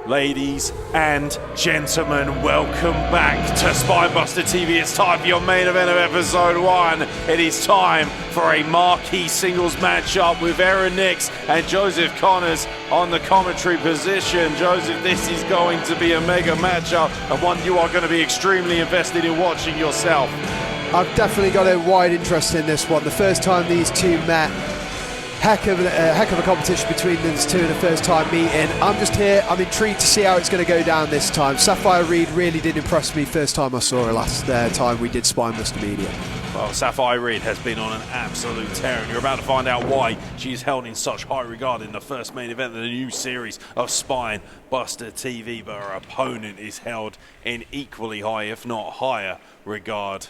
Ladies and gentlemen, welcome back to Spinebuster TV. It's time for your main event of episode 1. It is time for a marquee singles matchup with Aaron Nix and Joseph Connors on the commentary position. Joseph, this is going to be a mega matchup and one you are going to be extremely invested in watching yourself. I've definitely got a wide interest in this one. The first time these two met, heck of a competition between these two in the first time meeting. I'm just here, I'm intrigued to see how it's going to go down this time. SAFIRE REED really did impress me first time I saw her last time we did Spinebuster Media. Well, SAFIRE REED has been on an absolute tear, and you're about to find out why she's held in such high regard in the first main event of the new series of Spinebuster TV, but her opponent is held in equally high, if not higher, regard.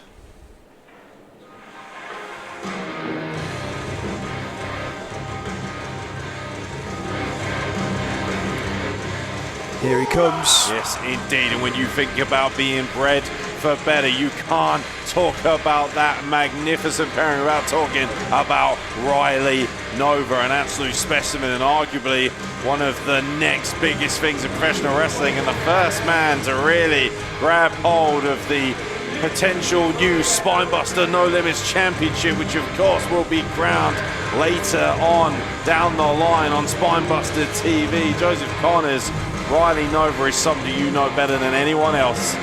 Here he comes. Yes, indeed. And when you think about being bred for better, you can't talk about that magnificent pairing without talking about Riley Nova, an absolute specimen and arguably one of the next biggest things in professional wrestling, and the first man to really grab hold of the potential new Spinebuster No Limits Championship, which of course will be crowned later on down the line on Spinebuster TV. Joseph Connors, Riley Nova is somebody you know better than anyone else.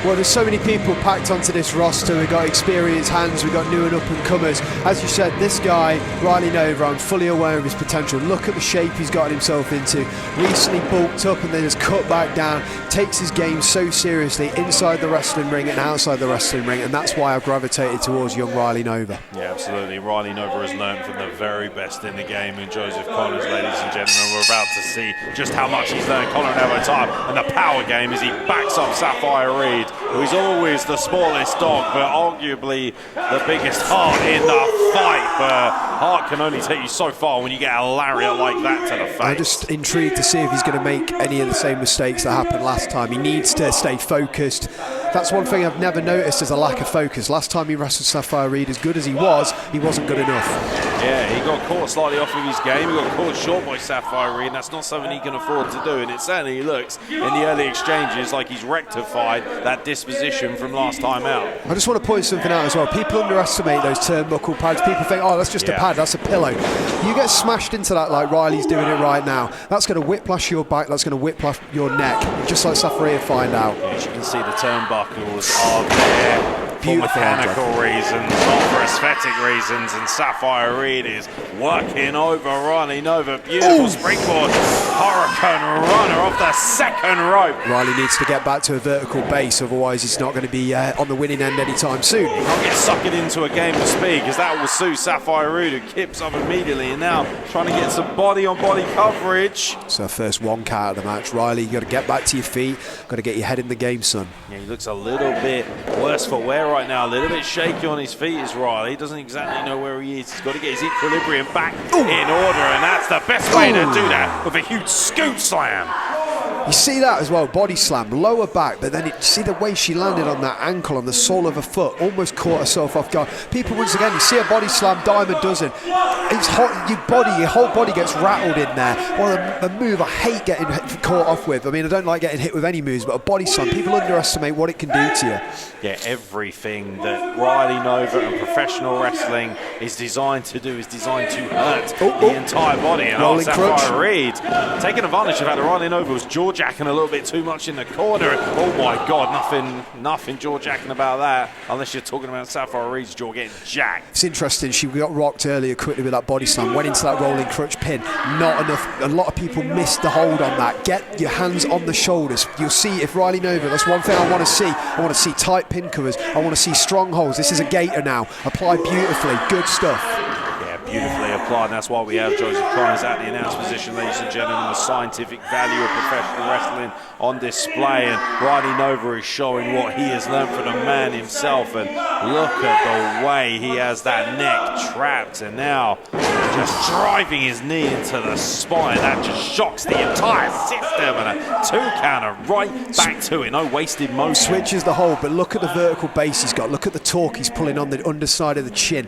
Well, there's so many people packed onto this roster. We've got experienced hands, we've got new and up-and-comers. As you said, this guy, Riley Nova, I'm fully aware of his potential. Look at the shape he's gotten himself into. Recently bulked up and then has cut back down. Takes his game so seriously inside the wrestling ring and outside the wrestling ring, and that's why I've gravitated towards young Riley Nova. Yeah, absolutely. Riley Nova has learned from the very best in the game, and Joseph Connors, ladies and gentlemen, we're about to see just how much he's learned. Connor and time and the power game as he backs up SAFIRE REED, who is always the smallest dog, but arguably the biggest heart in the fight. But heart can only take you so far when you get a lariat like that to the face. I'm just intrigued to see if he's going to make any of the same mistakes that happened last time. He needs to stay focused. That's one thing I've never noticed, is a lack of focus. Last time he wrestled SAFIRE REED, as good as he wasn't good enough. Yeah, he got caught slightly off of his game. He got caught short by SAFIRE REED, and that's not something he can afford to do. And it certainly looks in the early exchanges like he's rectified that disposition from last time out. I just want to point something out as well. People underestimate those turnbuckle pads. People think, oh, that's just a pad, that's a pillow. You get smashed into that like Riley's doing it right now. That's going to whiplash your back, that's going to whiplash your neck, just like SAFIRE REED find out. Yeah, as you can see, the turnbuckles are there for mechanical reasons, not for aesthetic reasons, and SAFIRE REED is working over Riley Nova. Beautiful springboard hurricane runner off the second rope. Riley needs to get back to a vertical base, otherwise he's not going to be on the winning end anytime soon. He can't get suckered into a game of speed, because that will suit SAFIRE REED, who kips up immediately and now trying to get some body-on-body coverage. So first one count of the match. Riley, you got to get back to your feet, got to get your head in the game, son. Yeah, he looks a little bit worse for wear right now, a little bit shaky on his feet is Riley. He doesn't exactly know where he is. He's got to get his equilibrium back in order, and that's the best way to do that, with a huge scoop slam. You see that as well, body slam, lower back, but then you see the way she landed on that ankle, on the sole of her foot, almost caught herself off guard. People, once again, you see a body slam, dime a dozen. It's hot, your whole body gets rattled in there. Well, a move I hate getting caught off with. I mean, I don't like getting hit with any moves, but a body slam, people underestimate what it can do to you. Yeah, everything that Riley Nova and professional wrestling is designed to do is designed to hurt the entire body. And SAFIRE REED taking advantage of that. Riley Nova was jaw-jacking a little bit too much in the corner. And, oh my God, nothing jaw-jacking about that, unless you're talking about SAFIRE REED's jaw getting jacked. It's interesting, she got rocked earlier quickly with that body slam, went into that rolling crutch pin. Not enough, a lot of people missed the hold on that. Get your hands on the shoulders. You'll see if Riley Nova, that's one thing I want to see. I want to see tight pin covers. I want to see strong holds. This is a gator now. Applied beautifully. Good stuff. Beautifully applied, and that's why we have Joseph Connors at the announce position, ladies and gentlemen. The scientific value of professional wrestling on display, and Riley Nova is showing what he has learned from the man himself. And look at the way he has that neck trapped, and now just driving his knee into the spine. That just shocks the entire system, and a 2 counter right back to it. No wasted motion. Switches the hold, but look at the vertical base he's got. Look at the torque he's pulling on the underside of the chin.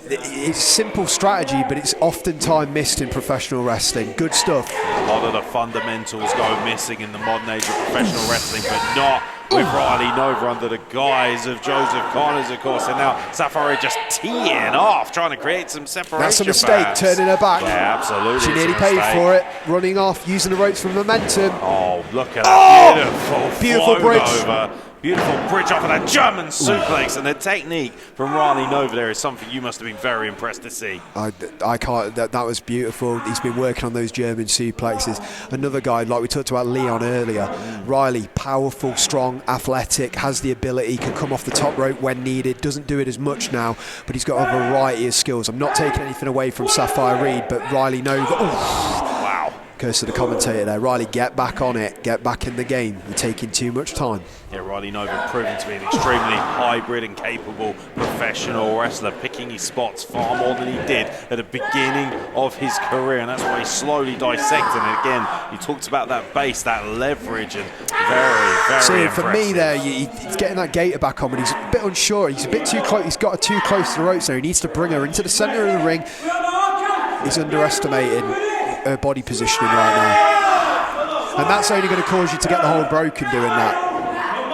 it's simple strategy, but it's oftentimes missed in professional wrestling. Good stuff. A lot of the fundamentals go missing in the modern age of professional wrestling, but not with Riley Nova under the guise of Joseph Connors, of course. And now SAFIRE REED just teeing off, trying to create some separation. That's a mistake, perhaps. Turning her back. Yeah, absolutely. She nearly paid for it, running off, using the ropes for momentum. Oh, look at that beautiful bridge. Over. Beautiful bridge off of that German suplex, and the technique from Riley Nova there is something you must have been very impressed to see. I can't. That was beautiful. He's been working on those German suplexes. Another guy, like we talked about Leon earlier. Riley, powerful, strong, athletic, has the ability, can come off the top rope when needed. Doesn't do it as much now, but he's got a variety of skills. I'm not taking anything away from SAFIRE REED, but Riley Nova. Wow. Curse to the commentator there. Riley, get back on it. Get back in the game. You're taking too much time. Yeah, Riley Nova proving to be an extremely hybrid and capable professional wrestler, picking his spots far more than he did at the beginning of his career, and that's why he's slowly dissecting it. Again, you talked about that base, that leverage, and very impressive. For me there, he's getting that gator back on, but he's a bit unsure. He's a bit too close. He's got her too close to the ropes there. He needs to bring her into the centre of the ring. He's underestimating her body positioning right now, and that's only going to cause you to get the hold broken doing that.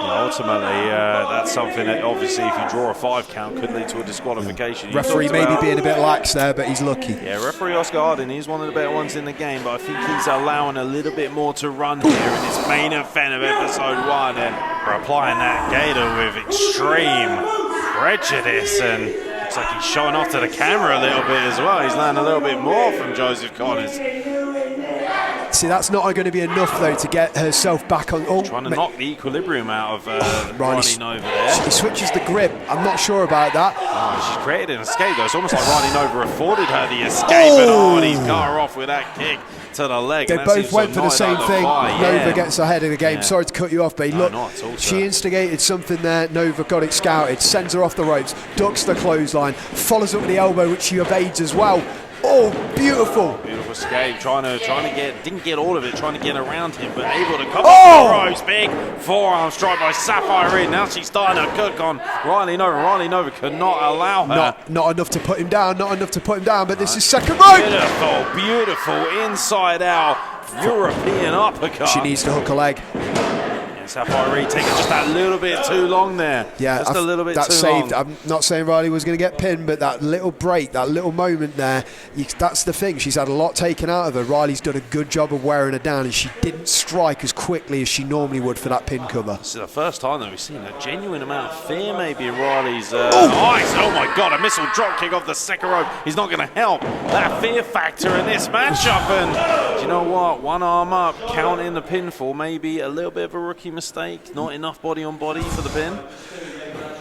Ultimately, that's something that obviously if you draw a 5 count could lead to a disqualification. Referee maybe being a bit lax there, but he's lucky. Yeah, referee Oscar Harding, he's one of the better ones in the game, but I think he's allowing a little bit more to run here in this main event of episode 1, and we're applying that gator with extreme prejudice, and looks like he's showing off to the camera a little bit as well. He's learned a little bit more from Joseph Connors. See, that's not going to be enough, though, to get herself back on. Trying to knock the equilibrium out of Riley Nova there. He switches the grip. I'm not sure about that. Oh, she's created an escape, though. It's almost like Riley Nova afforded her the escape, and he's got her off with that kick to the leg. They both went for the same thing. Nova gets ahead of the game. Yeah. Sorry to cut you off, but look, she instigated something there. Nova got it scouted, sends her off the ropes, ducks the clothesline, follows up with the elbow, which she evades as well. Oh, beautiful. Beautiful escape, trying to get, didn't get all of it, trying to get around him, but able to come off the ropes. Big forearm strike by SAFIRE REED. Now she's starting to cook on Riley Nova. Riley Nova could not allow her. Not enough to put him down, but this is second rope. Beautiful inside out European uppercut. She needs to hook a leg. SAFIRE REED taking just that little bit too long there. Yeah, just a little bit too long. I'm not saying Riley was going to get pinned, but that little break, that little moment there, that's the thing. She's had a lot taken out of her. Riley's done a good job of wearing her down, and she didn't strike as quickly as she normally would for that pin cover. This is the first time that we've seen a genuine amount of fear maybe in Riley's eyes. Oh my God, a missile drop kick off the second rope. He's not going to help that fear factor in this matchup. And do you know what? One arm up, counting the pinfall, maybe a little bit of a rookie mistake, not enough body on body for the pin.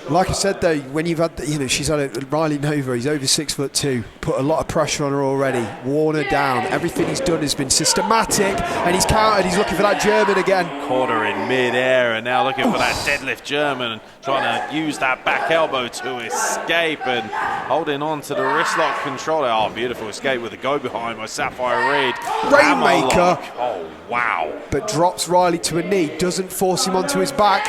Like I said though, when you've had, she's had Riley Nova, he's over 6'2", put a lot of pressure on her already, worn her down. Everything he's done has been systematic, and he's countered. He's looking for that German again. Caught her in mid-air, and now looking for that deadlift German, and trying to use that back elbow to escape, and holding on to the wrist lock controller. Oh, beautiful escape with a go behind by SAFIRE REED. Rainmaker. Oh wow! But drops Riley to a knee, doesn't force him onto his back.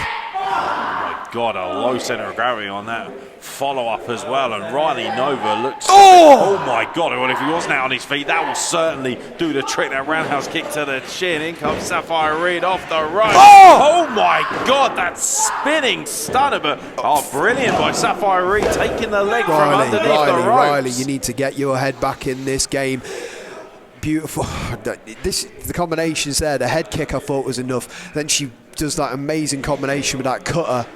God, a low center of gravity on that follow-up as well, and Riley Nova looks oh my God, well, if he wasn't out on his feet, that will certainly do the trick. That roundhouse kick to the chin. In comes SAFIRE REED off the rope. Oh my God, that spinning stunner, but brilliant by SAFIRE REED, taking the leg from underneath the ropes. Riley, you need to get your head back in this game. Beautiful. The combinations there, the head kick I thought was enough. Then she does that amazing combination with that cutter.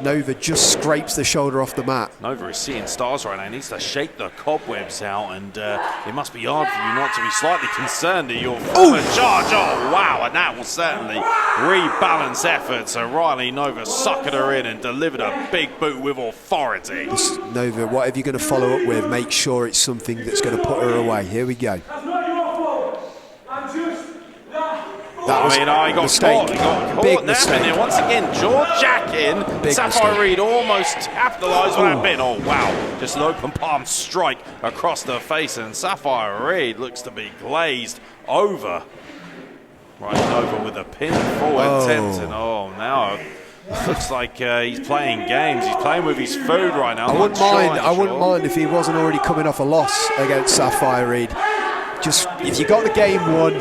Nova just scrapes the shoulder off the mat. Nova is seeing stars right now. He needs to shake the cobwebs out, and it must be hard for you not to be slightly concerned at your former charge. Oh, wow, and that will certainly rebalance efforts. So Riley Nova suckered her in and delivered a big boot with authority. Nova, whatever you're going to follow up with, make sure it's something that's going to put her away. Here we go. That was he got mistake. Caught. He got caught. Big mistake. And once again, jaw-jacking. SAFIRE REED almost capitalised on that pin. Oh, wow. Just an open palm strike across the face, and SAFIRE REED looks to be glazed over. Right over with a pin forward attempt. And now Looks like he's playing games. He's playing with his food right now. I wouldn't mind if he wasn't already coming off a loss against SAFIRE REED. Just if you got the game won,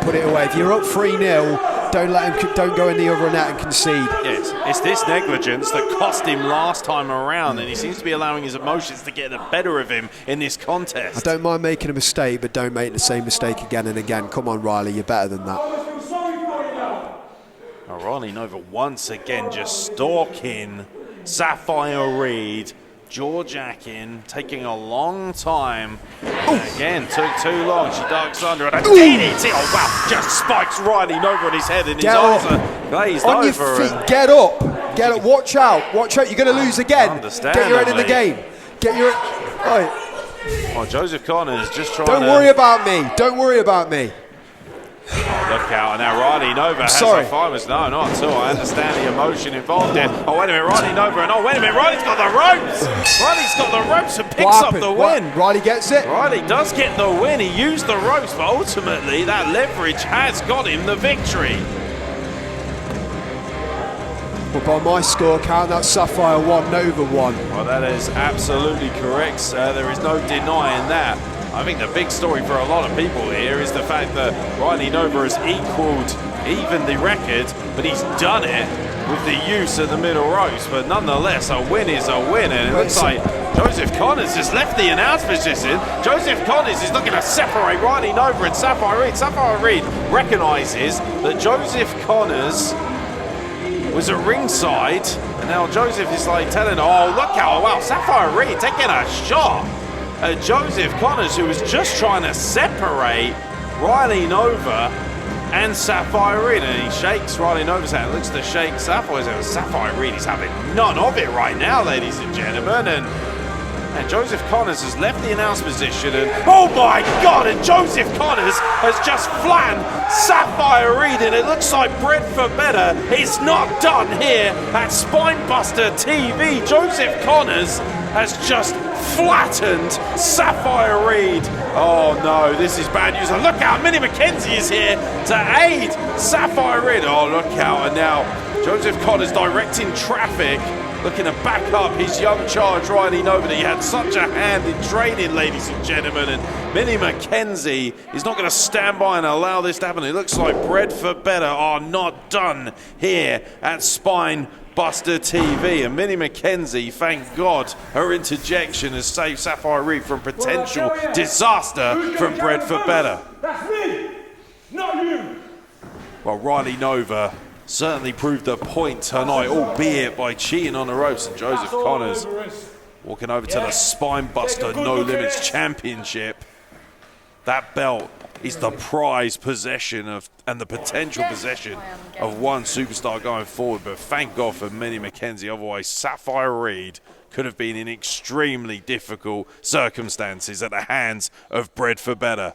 put it away. If you're up 3-0, don't go in the other net and concede. Yes, it's this negligence that cost him last time around, and he seems to be allowing his emotions to get the better of him in this contest. I don't mind making a mistake, but don't make the same mistake again and again. Come on, Riley, you're better than that. Riley Nova once again just stalking SAFIRE REED. George Akin taking a long time. Again, took too long. She ducks under and a DDT. Oh wow! Just spikes Riley Nova on his head, and his eyes are glazed on over. Your feet. Get up. Get up. Watch out. Watch out. You're going to lose again. Get your head in the game. Get your. Well, Joseph Connors just trying. Don't worry about me. Don't worry about me. Look out, and now Riley Nova has a fight. No, not at all. I understand the emotion involved there. Oh, wait a minute, Riley Nova, and oh, wait a minute, Riley's got the ropes! Riley's got the ropes and picks up the win. Riley gets it? Riley does get the win. He used the ropes, but ultimately that leverage has got him the victory. Well, by my score count, that's SAFIRE 1, Nova 1. Well, that is absolutely correct, sir. There is no denying that. I think the big story for a lot of people here is the fact that Riley Nova has equalled even the record, but he's done it with the use of the middle ropes. But nonetheless, a win is a win, and it looks like Joseph Connors has left the announce position. Joseph Connors is looking to separate Riley Nova and SAFIRE REED. SAFIRE REED recognises that Joseph Connors was at ringside, and now Joseph is like telling, oh, look how, wow, SAFIRE REED taking a shot at Joseph Connors, who was just trying to separate Riley Nova and SAFIRE REED, and he shakes Riley Nova's hand, looks to shake SAFIRE's hand. SAFIRE REED is having none of it right now, ladies and gentlemen, and Joseph Connors has left the announce position, and oh my God, and Joseph Connors has just flattened SAFIRE REED, and it looks like Bread for Better is not done here at SpinebusterTV. Joseph Connors has just flattened SAFIRE REED. Oh no, this is bad news. And look out, Minnie McKenzie is here to aid SAFIRE REED. Oh, look out, and now Joseph Connors directing traffic, looking to back up his young charge, Riley Nova, that he had such a hand in training, ladies and gentlemen. And Minnie McKenzie is not going to stand by and allow this to happen. It looks like Bread for Better are not done here at SpinebusterTV. And Minnie McKenzie, thank God, her interjection has saved SAFIRE REED from potential disaster from Bread for Better. That's me, not you. Well, Riley Nova certainly proved a point tonight, albeit by cheating on the ropes. And Joseph Connors walking over to the Spinebuster No Limits Championship. That belt is the prized possession of, and the potential possession of one superstar going forward. But thank God for Minnie McKenzie. Otherwise, SAFIRE REED could have been in extremely difficult circumstances at the hands of Bread for Better.